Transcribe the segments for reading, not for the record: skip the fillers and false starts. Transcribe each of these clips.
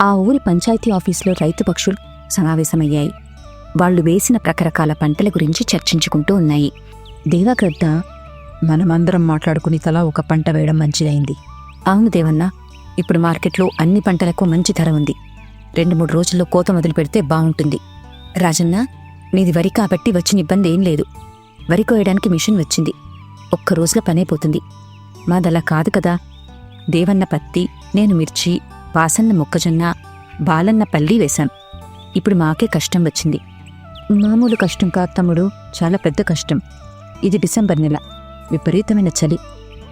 ఆ ఊరి పంచాయతీ ఆఫీసులో రైతు పక్షులు సమావేశమయ్యాయి. వాళ్లు వేసిన రకరకాల పంటల గురించి చర్చించుకుంటూ ఉన్నాయి. దేవగ్రద్ద, మనమందరం మాట్లాడుకుని తలా ఒక పంట వేయడం మంచిదైంది. అవును దేవన్న, ఇప్పుడు మార్కెట్లో అన్ని పంటలకు మంచి ధర ఉంది. 2-3 రోజుల్లో కోత మొదలు పెడితే బావుంటుంది. రాజన్న, నీది వరి కాబట్టి వచ్చిన ఇబ్బంది ఏం లేదు. వరి కోయడానికి మిషన్ వచ్చింది. 1 రోజుల పనైపోతుంది. మాదలా కాదు కదా. దేవన్న పత్తి, నేను మిర్చి, వాసన్న మొక్కజొన్న, బాలన్న పల్లి వేశాం. ఇప్పుడు మాకే కష్టం వచ్చింది. మామూలు కష్టం కాదు తమ్ముడు, చాలా పెద్ద కష్టం. ఇది డిసెంబర్ నెల. విపరీతమైన చలి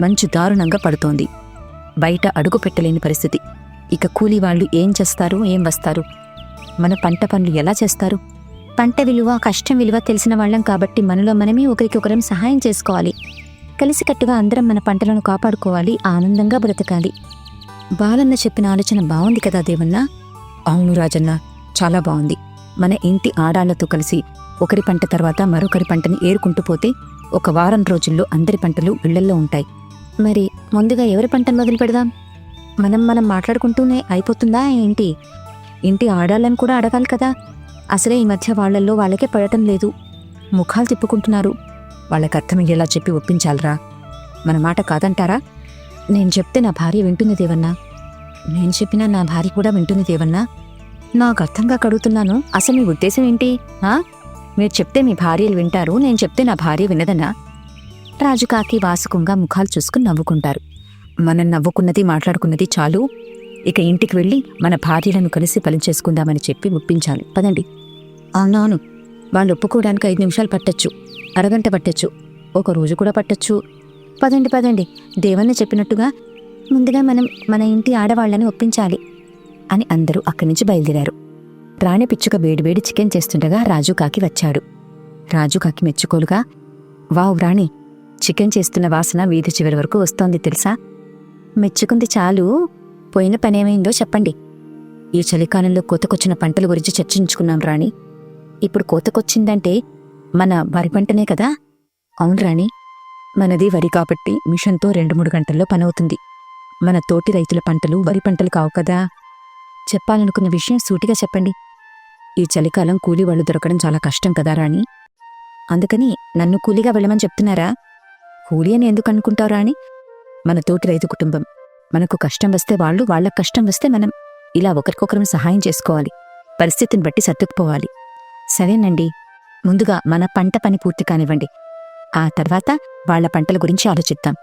మంచు దారుణంగా పడుతోంది. బయట అడుగు పెట్టలేని పరిస్థితి. ఇక కూలీ వాళ్ళు ఏం చేస్తారు, ఏం వస్తారు? మన పంట పనులు ఎలా చేస్తారు? పంట విలువ, కష్టం విలువ తెలిసిన వాళ్ళం కాబట్టి మనలో మనమే ఒకరికొకరం సహాయం చేసుకోవాలి. కలిసికట్టుగా అందరం మన పంటలను కాపాడుకోవాలి, ఆనందంగా బ్రతకాలి. బాలన్న చెప్పిన ఆలోచన బావుంది కదా దేవన్న? అవును రాజన్న, చాలా బాగుంది. మన ఇంటి ఆడాళ్లతో కలిసి ఒకరి పంట తర్వాత మరొకరి పంటని ఏరుకుంటూ పోతే 1 వారం రోజుల్లో అందరి పంటలు ఇళ్లల్లో ఉంటాయి. మరి ముందుగా ఎవరి పంటను మొదలు పెడదాం? మనం మాట్లాడుకుంటూనే అయిపోతుందా ఏంటి? ఇంటి ఆడాళ్ళని కూడా అడగాలి కదా. అసలే ఈ మధ్య వాళ్లల్లో వాళ్ళకే పడటం లేదు. ముఖాలు తిప్పుకుంటున్నారు. వాళ్ళకి అర్థమయ్యేలా చెప్పి ఒప్పించాలరా. మన మాట కాదంటారా? నేను చెప్తే నా భార్య వింటుంది దేవన్నా. నేను చెప్పినా నా భార్య కూడా వింటుంది దేవన్నా. నాకు అర్థంగా కడుగుతున్నాను. అసలు మీ ఉద్దేశం ఏంటి? మీరు చెప్తే మీ భార్యలు వింటారు, నేను చెప్తే నా భార్య వినదనా? రాజుకాకి వాసుకుంగా ముఖాలు చూసుకుని నవ్వుకుంటారు. మనం నవ్వుకున్నది మాట్లాడుకున్నది చాలు. ఇక ఇంటికి వెళ్ళి మన భార్యలను కలిసి పనిచేసుకుందామని చెప్పి ఒప్పించాలి. పదండి. అవునవును, వాళ్ళు ఒప్పుకోవడానికి 5 నిమిషాలు పట్టొచ్చు, అరగంట పట్టొచ్చు, 1 రోజు కూడా పట్టొచ్చు. పదండి, దేవన్న చెప్పినట్టుగా ముందుగా మనం మన ఇంటి ఆడవాళ్లని ఒప్పించాలి అని అందరూ అక్కడి నుంచి బయలుదేరారు. రాణి పిచ్చుక వేడివేడి చికెన్ చేస్తుండగా రాజుకాకి వచ్చాడు. రాజుకాకి మెచ్చుకోలుగా, వావ్ రాణి, చికెన్ చేస్తున్న వాసన వీధి చివరి వరకు వస్తోంది తెలుసా? మెచ్చుకుంది చాలు, పోయిన పనేమైందో చెప్పండి. ఈ చలికాలంలో కోతకొచ్చిన పంటల గురించి చర్చించుకున్నాం రాణి. ఇప్పుడు కోతకొచ్చిందంటే మన వరి పంటనే కదా? అవును రాణి, మనది వరి కాబట్టి మిషన్తో 2-3 గంటల్లో పనవుతుంది. మన తోటి రైతుల పంటలు వరి పంటలు కావు కదా. చెప్పాలనుకున్న విషయం సూటిగా చెప్పండి. ఈ చలికాలం కూలీ వాళ్ళు దొరకడం చాలా కష్టం కదా రాణి. అందుకని నన్ను కూలీగా వెళ్ళమని చెప్తున్నారా? కూలీ అని ఎందుకు అనుకుంటావు రాణి? మన తోటి రైతు కుటుంబం. మనకు కష్టం వస్తే వాళ్ళు, వాళ్ళకు కష్టం వస్తే మనం, ఇలా ఒకరికొకరం సహాయం చేసుకోవాలి. పరిస్థితిని బట్టి సర్దుకుపోవాలి. సరేనండి, ముందుగా మన పంట పని పూర్తి కానివ్వండి. ఆ తర్వాత వాళ్ల పంటల గురించి ఆలోచిద్దాం.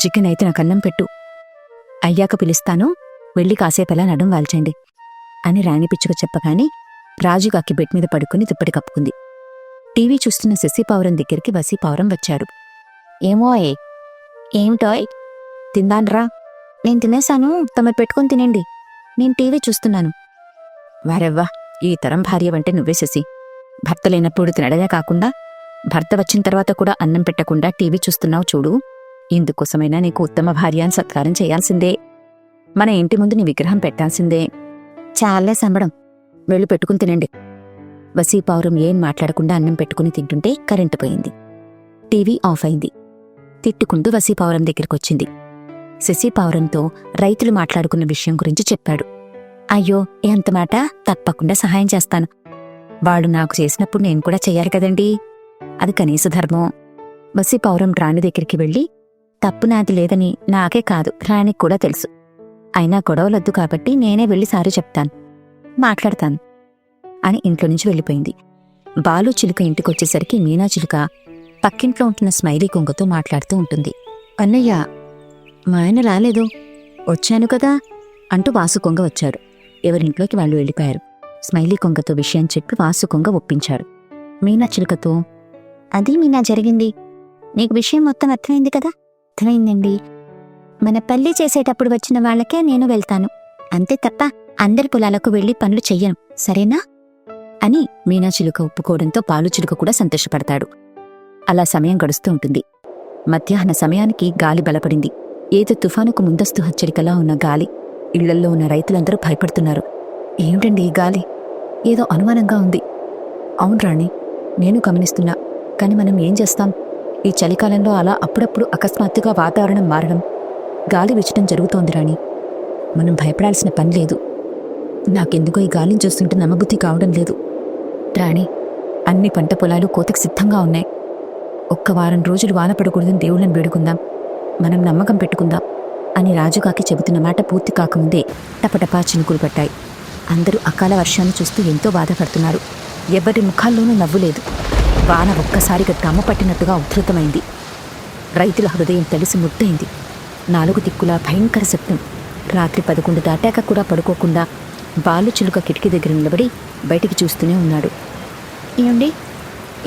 చికెన్ అయితే నాకు అన్నం పెట్టు. అయ్యాక పిలుస్తాను, వెళ్ళి కాసేపలా నడుం వాల్చండి అని రాణి పిచ్చుక చెప్పగానే రాజుకాకి బెడ్ మీద పడుకుని దుప్పటి కప్పుకుంది. టీవీ చూస్తున్న శశి పావురం దగ్గరికి వసి పావురం వచ్చాడు. ఏమోయ్, ఏమిటోయ్? తిందాన్రా. నేను తినేశాను, తమరు పెట్టుకుని తినండి, నేను టీవీ చూస్తున్నాను. వారెవ్వా, ఈ తరం భార్య వంటే నువ్వే శశి. భర్త లేనప్పుడు తినడమే కాకుండా భర్త వచ్చిన తర్వాత కూడా అన్నం పెట్టకుండా టీవీ చూస్తున్నావు చూడు. ఇందుకోసమైనా నీకు ఉత్తమ భార్య అని సత్కారం చేయాల్సిందే. మన ఇంటి ముందు నీ విగ్రహం పెట్టాల్సిందే. చాలే సంబడం, వెళ్ళి పెట్టుకుని తినండి. వసీ పావురం ఏం మాట్లాడకుండా అన్నం పెట్టుకుని తింటుంటే కరెంటు పోయింది. టీవీ ఆఫ్ అయింది. తిట్టుకుంటూ వసీ పావురం దగ్గరికొచ్చింది. శశి పావురంతో రైతులు మాట్లాడుకున్న విషయం గురించి చెప్పాడు. అయ్యో, ఎంత మాట! తప్పకుండా సహాయం చేస్తాను. వాడు నాకు చేసినప్పుడు నేను కూడా చెయ్యాలి కదండీ, అది కనీస ధర్మం. వసీ పావురం రాణి దగ్గరికి వెళ్ళి, తప్పు నాది లేదని నాకే కాదు రాణికి కూడా తెలుసు. అయినా గొడవలొద్దు కాబట్టి నేనే వెళ్ళి సారీ చెప్తాను, మాట్లాడతాను అని ఇంట్లో నుంచి వెళ్ళిపోయింది. బాలు చిలుక ఇంటికొచ్చేసరికి మీనా చిలుక పక్కింట్లో ఉంటున్న స్మైలీ కొంగతో మాట్లాడుతూ ఉంటుంది. అన్నయ్య, మా ఆయన రాలేదు. వచ్చాను కదా అంటూ వాసు కొంగ వచ్చాడు. ఎవరింట్లోకి వాళ్ళు వెళ్ళిపోయారు. స్మైలీ కొంగతో విషయం చెప్పి వాసు కొంగ ఒప్పించాడు. మీనా చిలుకతో, అది మీనా జరిగింది. నీకు విషయం మొత్తం అర్థమైంది కదా? అర్థమైందండి. మన పెళ్లి చేసేటప్పుడు వచ్చిన వాళ్ళకే నేను వెళ్తాను, అంతే తప్ప అందరి పొలాలకు వెళ్లి పనులు చెయ్యను, సరేనా అని మీనా చిలుక ఒప్పుకోవడంతో పాలు చిలుక కూడా సంతోషపడతాడు. అలా సమయం గడుస్తూ ఉంటుంది. మధ్యాహ్న సమయానికి గాలి బలపడింది. ఏదో తుఫానుకు ముందస్తు హెచ్చరికలా ఉన్న గాలి. ఇళ్లల్లో ఉన్న రైతులందరూ భయపడుతున్నారు. ఏమిటండి ఈ గాలి? ఏదో అనుమానంగా ఉంది. అవును రాణి, నేను గమనిస్తున్నా. కాని మనం ఏం చేస్తాం? ఈ చలికాలంలో అలా అప్పుడప్పుడు అకస్మాత్తుగా వాతావరణం మారడం, గాలి వీచడం జరుగుతోంది రాణి. మనం భయపడాల్సిన పని లేదు. నాకెందుకో ఈ గాలిని చూస్తుంటే నమ్మబుద్ధి కావడం లేదు. రాణి, అన్ని పంట పొలాలు కోతకు సిద్ధంగా ఉన్నాయి. ఒక్క వారం రోజులు వాన పడకూడదని దేవుళ్ళని వేడుకుందాం, మనం నమ్మకం పెట్టుకుందాం అని రాజుగాకి చెబుతున్న మాట పూర్తి కాకముందే టపటపా చినుకులు పట్టాయి. అందరూ అకాల వర్షాన్ని చూస్తూ ఎంతో బాధపడుతున్నారు. ఎవరి ముఖాల్లోనూ నవ్వు లేదు. వాన ఒక్కసారిగా దమ్మ పట్టినట్టుగా ఉధృతమైంది. రైతుల హృదయం తడిసి ముద్దయింది. 4 దిక్కులా భయంకర శబ్దం. రాత్రి 11 దాటాక కూడా పడుకోకుండా బాలు చిలుక కిటికీ దగ్గర నిలబడి బయటికి చూస్తూనే ఉన్నాడు. ఏమండి,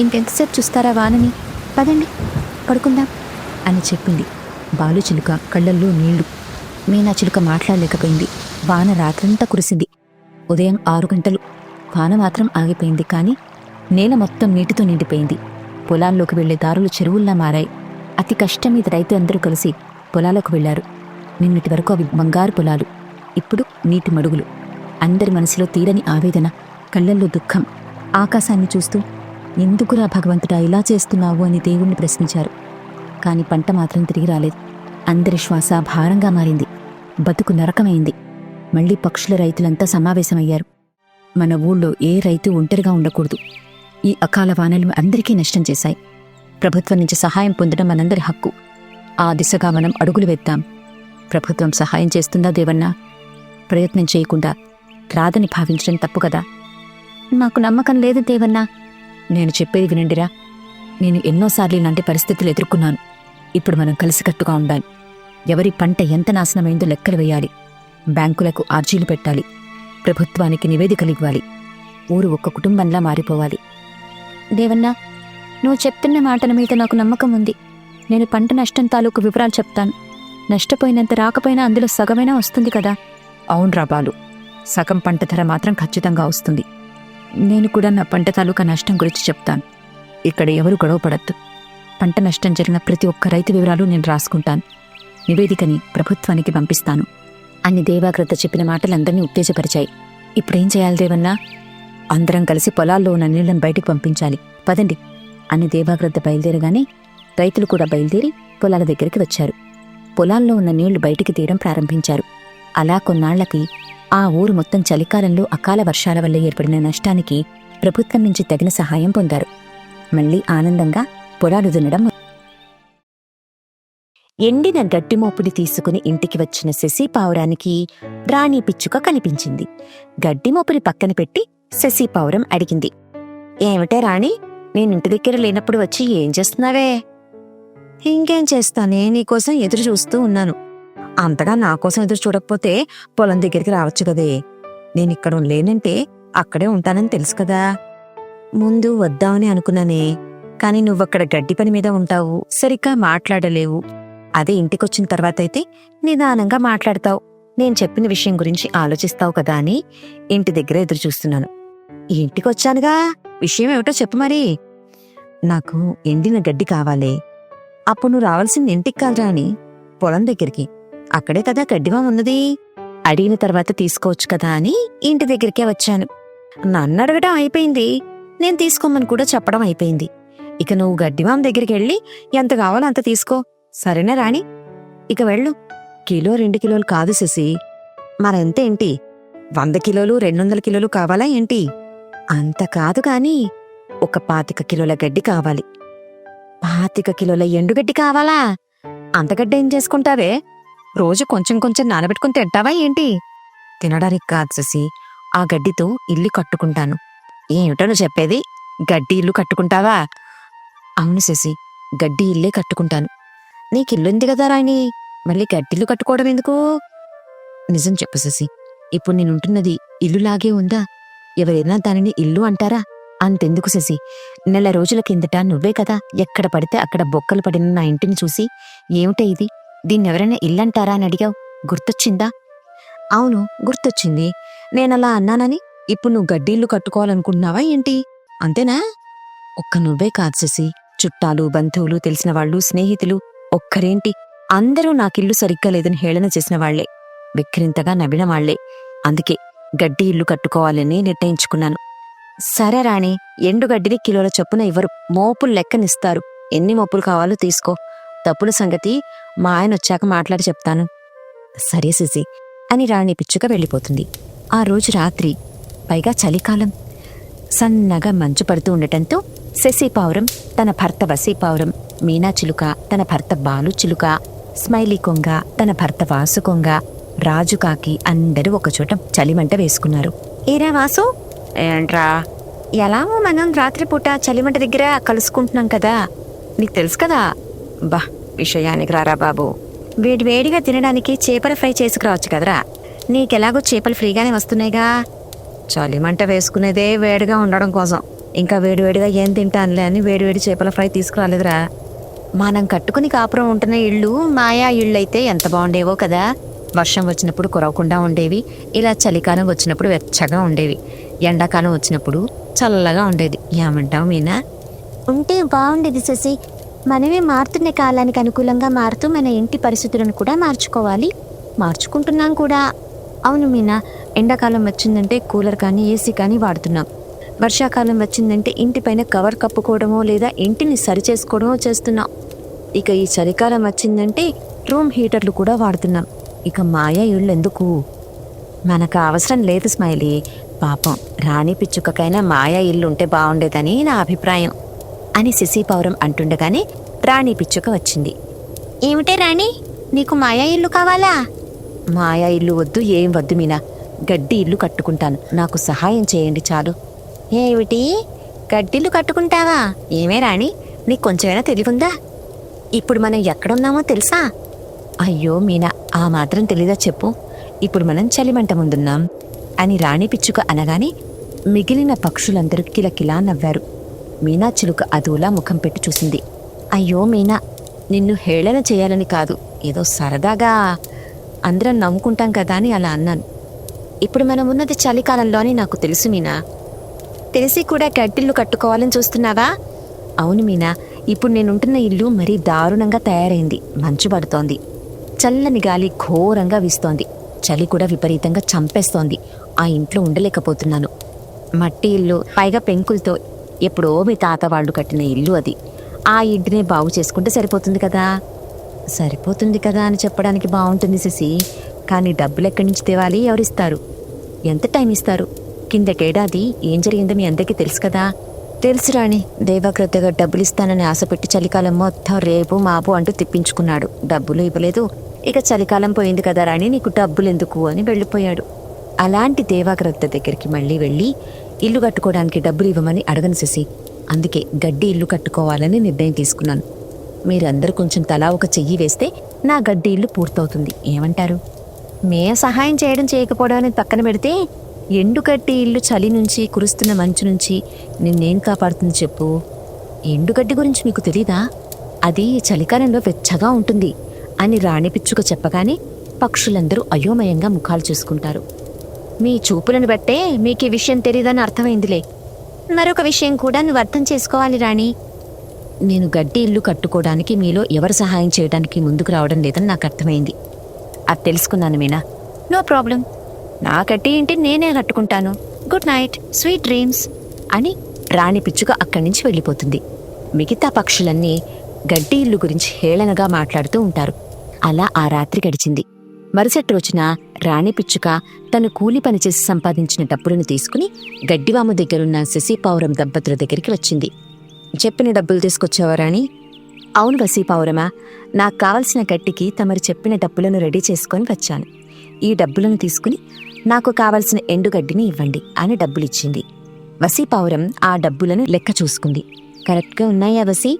ఇంకెంతసేపు చూస్తారా వానని? పదండి పడుకుందాం అని చెప్పింది. బాలు చిలుక కళ్ళల్లో నీళ్లు. మీనా చిలుక మాట్లాడలేకపోయింది. వాన రాత్రంతా కురిసింది. ఉదయం 6 గంటలు. వాన మాత్రం ఆగిపోయింది. కానీ నేల మొత్తం నీటితో నిండిపోయింది. పొలాల్లోకి వెళ్లే దారులు చెరువుల్లా మారాయి. అతి కష్టం మీద రైతులందరూ కలిసి పొలాలకు వెళ్లారు. నిన్నటి వరకు అవి బంగారు పొలాలు, ఇప్పుడు నీటి మడుగులు. అందరి మనసులో తీరని ఆవేదన, కళ్ళల్లో దుఃఖం. ఆకాశాన్ని చూస్తూ ఎందుకురా భగవంతుడా ఇలా చేస్తున్నావు అని దేవుణ్ణి ప్రశ్నించారు. కాని పంట మాత్రం తిరిగి రాలేదు. అందరి శ్వాస భారంగా మారింది. బతుకు నరకమైంది. మళ్లీ పక్షుల రైతులంతా సమావేశమయ్యారు. మన ఊళ్ళో ఏ రైతు ఒంటరిగా ఉండకూడదు. ఈ అకాల వానలు అందరికీ నష్టం చేశాయి. ప్రభుత్వం నుంచి సహాయం పొందడం మనందరి హక్కు. ఆ దిశగా మనం అడుగులు వేద్దాం. ప్రభుత్వం సహాయం చేస్తుందా దేవన్నా? ప్రయత్నం చేయకుండా రాదని భావించడం తప్పు కదా. మాకు నమ్మకం లేదు దేవన్నా. నేను చెప్పేది వినండిరా. నేను ఎన్నోసార్లు ఇలాంటి పరిస్థితులు ఎదుర్కొన్నాను. ఇప్పుడు మనం కలిసికట్టుగా ఉండాలి. ఎవరి పంట ఎంత నాశనమైందో లెక్కలు వేయాలి. బ్యాంకులకు ఆర్జీలు పెట్టాలి. ప్రభుత్వానికి నివేదికలు ఇవ్వాలి. ఊరు ఒక్క కుటుంబంలా మారిపోవాలి. దేవన్నా, నువ్వు చెప్తున్న మాటల మీద నాకు నమ్మకం ఉంది. నేను పంట నష్టం తాలూకు వివరాలు చెప్తాను. నష్టపోయినంత రాకపోయినా అందులో సగమైనా వస్తుంది కదా. అవునరా బాలు, సగం పంట ధర మాత్రం ఖచ్చితంగా వస్తుంది. నేను కూడా నా పంట తాలూకా నష్టం గురించి చెప్తాను. ఇక్కడ ఎవరు గొడవపడద్దు. పంట నష్టం జరిగిన ప్రతి ఒక్క రైతు వివరాలు నేను రాసుకుంటాను. నివేదికని ప్రభుత్వానికి పంపిస్తాను అని దేవాగ్రత చెప్పిన మాటలందరినీ ఉత్తేజపరిచాయి. ఇప్పుడేం చేయాలి దేవన్నా? అందరం కలిసి పొలాల్లో ఉన్న నీళ్లను బయటికి పంపించాలి. పదండి అని దేవాగ్రత బయలుదేరగానే రైతులు కూడా బయలుదేరి పొలాల దగ్గరికి వచ్చారు. పొలాల్లో ఉన్న నీళ్లు బయటికి తీయడం ప్రారంభించారు. అలా కొన్నాళ్లకి ఆ ఊరు మొత్తం చలికాలంలో అకాల వర్షాల వల్ల ఏర్పడిన నష్టానికి ప్రభుత్వం నుంచి తగిన సహాయం పొందారు. మళ్లీ ఆనందంగా పొలాలు దున్నడం. ఎండిన గడ్డి మోపుని తీసుకుని ఇంటికి వచ్చిన శశి పావురానికి రాణి పిచ్చుక కనిపించింది. గడ్డి మోపుని పక్కన పెట్టి శశి పావురం అడిగింది, ఏమిటే రాణి, నేనింటి దగ్గర లేనప్పుడు వచ్చి ఏం చేస్తున్నావే? ఇంకేం చేస్తానే, నీకోసం ఎదురు చూస్తూ ఉన్నాను. అంతగా నా కోసం ఎదురు చూడకపోతే పొలం దగ్గరికి రావచ్చు కదే. నేనిక్కడ లేనంటే అక్కడే ఉంటానని తెలుసు కదా. ముందు వద్దామని అనుకున్నానే, కాని నువ్వక్కడ గడ్డి పని మీద ఉంటావు, సరిగ్గా మాట్లాడలేవు. అదే ఇంటికొచ్చిన తర్వాతైతే నిదానంగా మాట్లాడతావు. నేను చెప్పిన విషయం గురించి ఆలోచిస్తావు కదా అని ఇంటి దగ్గర ఎదురు చూస్తున్నాను. ఇంటికొచ్చానుగా, విషయం ఏమిటో చెప్పు మరి. నాకు ఎండిన గడ్డి కావాలే. అప్పుడు నువ్వు రావాల్సింది ఇంటికి కాదురా అని, పొలం దగ్గరికి. అక్కడే కదా గడ్డివాం ఉన్నది. అడిగిన తర్వాత తీసుకోవచ్చు కదా అని ఇంటి దగ్గరికే వచ్చాను. నన్ను అడగడం అయిపోయింది, నేను తీసుకోమని కూడా చెప్పడం అయిపోయింది. ఇక నువ్వు గడ్డివాం దగ్గరికి వెళ్ళి ఎంత కావాలో అంత తీసుకో. సరేనా రాణి? ఇక వెళ్ళు. కిలో 2 కిలోలు కాదు శశి, మరెంతేంటి? 100 కిలోలు 200 కిలోలు కావాలా ఏంటి? అంత కాదు కాని ఒక 25 కిలోల గడ్డి కావాలి. 25 కిలోల ఎండుగడ్డి కావాలా? అంత గడ్డి ఏం చేసుకుంటావే? రోజు కొంచెం కొంచెం నానబెట్టుకుని తింటావా ఏంటి? తినడానికి కాదు శశి, ఆ గడ్డితో ఇల్లు కట్టుకుంటాను. ఏమిటో నువ్వు చెప్పేది? గడ్డి ఇల్లు కట్టుకుంటావా? అవును శశి, గడ్డి ఇల్లే కట్టుకుంటాను. నీకిల్లుంది కదా రాణి, మళ్ళీ గడ్డిల్లు కట్టుకోవడం ఎందుకు? నిజం చెప్పు శశి, ఇప్పుడు నేనుంటున్నది ఇల్లులాగే ఉందా? ఎవరైనా దానిని ఇల్లు అంటారా? అంతెందుకు శశి, నెల రోజుల కిందట నువ్వే కదా ఎక్కడ పడితే అక్కడ బొక్కలు పడిన నా ఇంటిని చూసి ఏమిటే ఇది, దీన్నెవరైనా ఇల్లంటారా అని అడిగావు. గుర్తొచ్చిందా? అవును గుర్తొచ్చింది. నేనలా అన్నానని ఇప్పుడు నువ్వు గడ్డిల్లు కట్టుకోవాలనుకుంటున్నావా ఏంటి? అంతేనా? ఒక్క నువ్వే కాదు శశి, చుట్టాలు, బంధువులు, తెలిసిన వాళ్ళు, స్నేహితులు, ఒక్కరేంటి అందరూ నాకిల్లు సరిగ్గా లేదని హేళన చేసిన వాళ్లే, వెక్కిరింతగా నవ్విన వాళ్లే. అందుకే గడ్డి ఇల్లు కట్టుకోవాలని నిర్ణయించుకున్నాను. సరే రాణి, ఎండుగడ్డిని కిలోల చొప్పున ఇవ్వరు, మోపులు లెక్కనిస్తారు. ఎన్ని మోపులు కావాలో తీసుకో. తప్పుల సంగతి మా ఆయన వచ్చాక మాట్లాడి చెప్తాను. సరే శశి అని రాణి పిచ్చుక వెళ్ళిపోతుంది. ఆ రోజు రాత్రి, పైగా చలికాలం, సన్నగా మంచు పడుతూ ఉండటంతో శశిపావురం తన భర్త వసీపావురం, మీనా చిలుక తన భర్త బాలు చిలుక, స్మైలీ కొంగ తన భర్త వాసు కొంగ, రాజుకాకి అందరూ ఒకచోట చలిమంట వేసుకున్నారు. ఏరా వాసు, ఏంట్రా? ఎలాగో మనం రాత్రిపూట చలిమంట దగ్గర కలుసుకుంటున్నాం కదా, నీకు తెలుసు కదా. బా, విషయానికి రారా బాబు. వేడివేడిగా తినడానికి చేపల ఫ్రై చేసుకురావచ్చు కదరా. నీకెలాగో చేపలు ఫ్రీగానే వస్తున్నాయిగా. చలిమంట వేసుకునేదే వేడిగా ఉండడం కోసం, ఇంకా వేడివేడిగా ఏం తింటానులే అని వేడివేడి చేపల ఫ్రై తీసుకురాలేదురా. మనం కట్టుకుని కాపురం ఉంటున్న ఇళ్ళు మాయా ఇళ్ళైతే ఎంత బాగుండేవో కదా. వర్షం వచ్చినప్పుడు కురవకుండా ఉండేవి, ఇలా చలికాలం వచ్చినప్పుడు వెచ్చగా ఉండేవి, ఎండాకాలం వచ్చినప్పుడు చల్లగా ఉండేది. ఏమంటావు మీనా? ఉంటే బాగుండేది శశి. మనమే మారుతున్న కాలానికి అనుకూలంగా మారుతూ మన ఇంటి పరిస్థితులను కూడా మార్చుకోవాలి. మార్చుకుంటున్నాం కూడా. అవును మీనా, ఎండాకాలం వచ్చిందంటే కూలర్ కానీ ఏసీ కానీ వాడుతున్నాం. వర్షాకాలం వచ్చిందంటే ఇంటిపైన కవర్ కప్పుకోవడమో లేదా ఇంటిని సరిచేసుకోవడమో చేస్తున్నాం. ఇక ఈ చలికాలం వచ్చిందంటే రూమ్ హీటర్లు కూడా వాడుతున్నాం. ఇక మాయా ఇళ్ళు ఎందుకు? మనకు అవసరం లేదు స్మైలీ. పాపం రాణి పిచ్చుకకైనా మాయా ఇల్లు ఉంటే బాగుండేదని నా అభిప్రాయం అని శశిపావురం అంటుండగానే రాణి పిచ్చుక వచ్చింది. ఏమిటే రాణి, నీకు మాయా ఇల్లు కావాలా? మాయా ఇల్లు వద్దు, ఏం వద్దు మీనా. గడ్డి ఇల్లు కట్టుకుంటాను, నాకు సహాయం చేయండి చాలు. ఏమిటి, గడ్డిల్లు కట్టుకుంటావా? ఏమే రాణి, నీకు కొంచెమైనా తెలివుందా? ఇప్పుడు మనం ఎక్కడున్నామో తెలుసా? అయ్యో మీనా, ఆ మాత్రం తెలీదా చెప్పు. ఇప్పుడు మనం చలిమంట ముందున్నాం అని రాణి పిచ్చుక అనగానే మిగిలిన పక్షులందరూ కిలకిలా నవ్వారు. మీనా చిలుక అదోలా ముఖం పెట్టి చూసింది. అయ్యో మీనా, నిన్ను హేళన చేయాలని కాదు, ఏదో సరదాగా అందరం నవ్వుకుంటాం కదా అని అలా అన్నాను. ఇప్పుడు మనం ఉన్నది చలికాలంలోని నాకు తెలుసు మీనా. తెలిసి కూడా గడ్డిల్లు కట్టుకోవాలని చూస్తున్నావా? అవును మీనా, ఇప్పుడు నేనుంటున్న ఇల్లు మరీ దారుణంగా తయారైంది. మంచు పడుతోంది, చల్లని గాలి ఘోరంగా వీస్తోంది, చలి కూడా విపరీతంగా చంపేస్తోంది. ఆ ఇంట్లో ఉండలేకపోతున్నాను. మట్టి ఇల్లు, పైగా పెంకులతో, ఎప్పుడో మీ తాత వాళ్ళు కట్టిన ఇల్లు అది. ఆ ఇంటినే బాగు చేసుకుంటే సరిపోతుంది కదా. సరిపోతుంది కదా అని చెప్పడానికి బాగుంటుంది శశి, కానీ డబ్బులు ఎక్కడి నుంచి తేవాలి, ఎవరిస్తారు, ఎంత టైం ఇస్తారు? కిందటేడాది ఏం జరిగిందో మీ అందరికీ తెలుసు కదా. తెలుసు రాణి, దేవకృతగా డబ్బులు ఇస్తానని ఆశపెట్టి చలికాలం మొత్తం రేపు మాపు అంటూ తిప్పించుకున్నాడు. డబ్బులు ఇవ్వలేదు. ఇక చలికాలం పోయింది కదా రాణి, నీకు డబ్బులు ఎందుకు అని వెళ్ళిపోయాడు. అలాంటి దేవాగ్రత దగ్గరికి మళ్ళీ వెళ్ళి ఇల్లు కట్టుకోవడానికి డబ్బులు ఇవ్వమని అడగను శశి. అందుకే గడ్డి ఇల్లు కట్టుకోవాలని నిర్ణయం తీసుకున్నాను. మీరందరూ కొంచెం తలా ఒక చెయ్యి వేస్తే నా గడ్డి ఇల్లు పూర్తవుతుంది. ఏమంటారు? మేం సహాయం చేయడం చేయకపోవడం అనేది పక్కన పెడితే, ఎండుగడ్డి ఇల్లు చలి నుంచి, కురుస్తున్న మంచు నుంచి నిన్నేం కాపాడుతుంది చెప్పు? ఎండుగడ్డి గురించి మీకు తెలీదా? అది చలికాలంలో వెచ్చగా ఉంటుంది అని రాణి పిచ్చుక చెప్పగానే పక్షులందరూ అయోమయంగా ముఖాలు చూసుకుంటారు. మీ చూపులను బట్టే మీకు ఈ విషయం తెలీదని అర్థమైందిలే. మరొక విషయం కూడా నువ్వు అర్థం చేసుకోవాలి రాణి. నేను గడ్డి ఇల్లు కట్టుకోవడానికి మీలో ఎవరు సహాయం చేయడానికి ముందుకు రావడం లేదని నాకు అర్థమైంది. అది తెలుసుకున్నాను మీనా. No problem. నా గడ్డి ఇంటి నేనే కట్టుకుంటాను. గుడ్ నైట్, స్వీట్ డ్రీమ్స్ అని రాణి పిచ్చుక అక్కడి నుంచి వెళ్ళిపోతుంది. మిగతా పక్షులన్నీ గడ్డి ఇల్లు గురించి హేళనగా మాట్లాడుతూ ఉంటారు. అలా ఆ రాత్రి గడిచింది. మరుసటి రోజున రాణి పిచ్చుక తను కూలి పనిచేసి సంపాదించిన డబ్బులను తీసుకుని గడ్డివాము దగ్గరున్న శశిపావురం దంపతుల దగ్గరికి వచ్చింది. చెప్పిన డబ్బులు తీసుకొచ్చావా రాణి? అవును వసీపావురమా, నాకు కావలసిన గడ్డికి తమరు చెప్పిన డబ్బులను రెడీ చేసుకొని వచ్చాను. ఈ డబ్బులను తీసుకుని నాకు కావలసిన ఎండుగడ్డిని ఇవ్వండి అని డబ్బులిచ్చింది. వసీపావురం ఆ డబ్బులను లెక్క చూసుకుంది. కరెక్ట్గా ఉన్నాయా వసీ?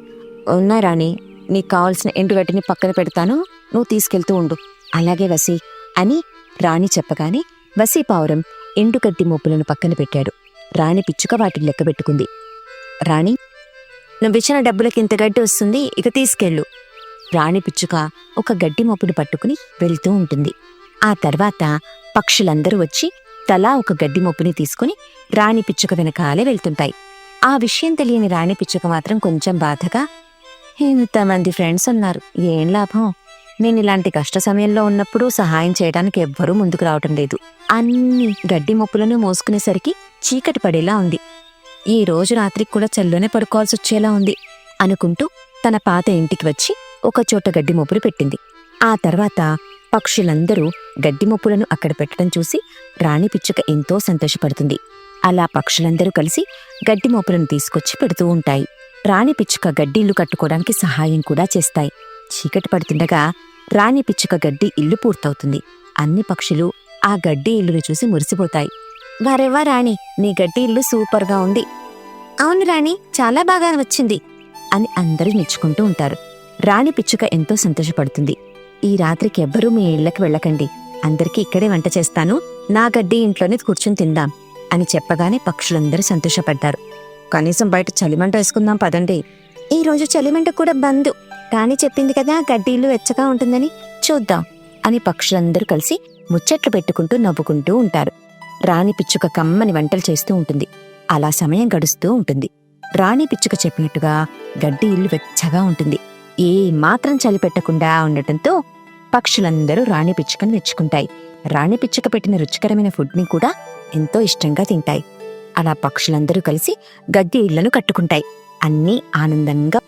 ఉన్నాయి రాణి, నీకు కావలసిన ఎండుగడ్డిని పక్కన పెడతాను, నువ్వు తీసుకెళ్తూ ఉండు. అలాగే వసీ అని రాణి చెప్పగానే వసీపావురం ఎండుగడ్డి మోపులను పక్కన పెట్టాడు. రాణి పిచ్చుక వాటిని లెక్క పెట్టుకుంది. రాణి, నువ్విచ్చిన డబ్బులకి ఇంత గడ్డి వస్తుంది, ఇక తీసుకెళ్ళు. రాణి పిచ్చుక ఒక గడ్డి మోపును పట్టుకుని వెళ్తూ ఉంటుంది. ఆ తర్వాత పక్షులందరూ వచ్చి తలా ఒక గడ్డి మోపుని తీసుకుని రాణి పిచ్చుక వెనకాలే వెళ్తుంటాయి. ఆ విషయం తెలియని రాణి పిచ్చుక మాత్రం కొంచెం బాధగా, ఇంతమంది ఫ్రెండ్స్ ఉన్నారు, ఏం లాభం? నేను ఇలాంటి కష్ట సమయంలో ఉన్నప్పుడు సహాయం చేయడానికి ఎవ్వరూ ముందుకు రావటం లేదు. అన్ని గడ్డి మొప్పులను మోసుకునేసరికి చీకటి పడేలా ఉంది. ఈ రోజు రాత్రికి కూడా చల్లోనే పడుకోవాల్సి వచ్చేలా ఉంది అనుకుంటూ తన పాత ఇంటికి వచ్చి ఒకచోట గడ్డి మోపులు పెట్టింది. ఆ తర్వాత పక్షులందరూ గడ్డి మొప్పులను అక్కడ పెట్టడం చూసి రాణి పిచ్చుక ఎంతో సంతోషపడుతుంది. అలా పక్షులందరూ కలిసి గడ్డి మొప్పులను తీసుకొచ్చి పెడుతూ ఉంటాయి. రాణి పిచ్చుక గడ్డి ఇల్లు కట్టుకోవడానికి సహాయం కూడా చేస్తాయి. చీకటి పడుతుండగా రాణి పిచ్చుక గడ్డి ఇల్లు పూర్తవుతుంది. అన్ని పక్షులు ఆ గడ్డి ఇల్లును చూసి మురిసిపోతాయి. వారెవ్వా రాణి, నీ గడ్డి ఇల్లు సూపర్గా ఉంది. అవును రాణి, చాలా బాగా వచ్చింది అని అందరూ మెచ్చుకుంటూ ఉంటారు. రాణి పిచ్చుక ఎంతో సంతోషపడుతుంది. ఈ రాత్రికి ఎవ్వరూ మీ ఇళ్లకు వెళ్ళకండి, అందరికీ ఇక్కడే వంట చేస్తాను, నా గడ్డి ఇంట్లోనే కూర్చుని తిందాం అని చెప్పగానే పక్షులందరూ సంతోషపడ్డారు. కనీసం బయట చలిమంట వేసుకుందాం పదండి. ఈ రోజు చలిమంట కూడా బంద్, రాణి చెప్పింది కదా గడ్డి ఇల్లు వెచ్చగా ఉంటుందని, చూద్దాం అని పక్షులందరూ కలిసి ముచ్చట్లు పెట్టుకుంటూ నవ్వుకుంటూ ఉంటారు. రాణి పిచ్చుక కమ్మని వంటలు చేస్తూ ఉంటుంది. అలా సమయం గడుస్తూ ఉంటుంది. రాణి పిచ్చుక చెప్పినట్టుగా గడ్డి ఇల్లు వెచ్చగా ఉంటుంది. ఏ మాత్రం చలి పెట్టకుండా ఉండటంతో పక్షులందరూ రాణి పిచ్చుకను మెచ్చుకుంటాయి. రాణి పిచ్చుక పెట్టిన రుచికరమైన ఫుడ్ని కూడా ఎంతో ఇష్టంగా తింటాయి. అలా పక్షులందరూ కలిసి గడ్డి ఇళ్లను కట్టుకుంటాయి. అన్నీ ఆనందంగా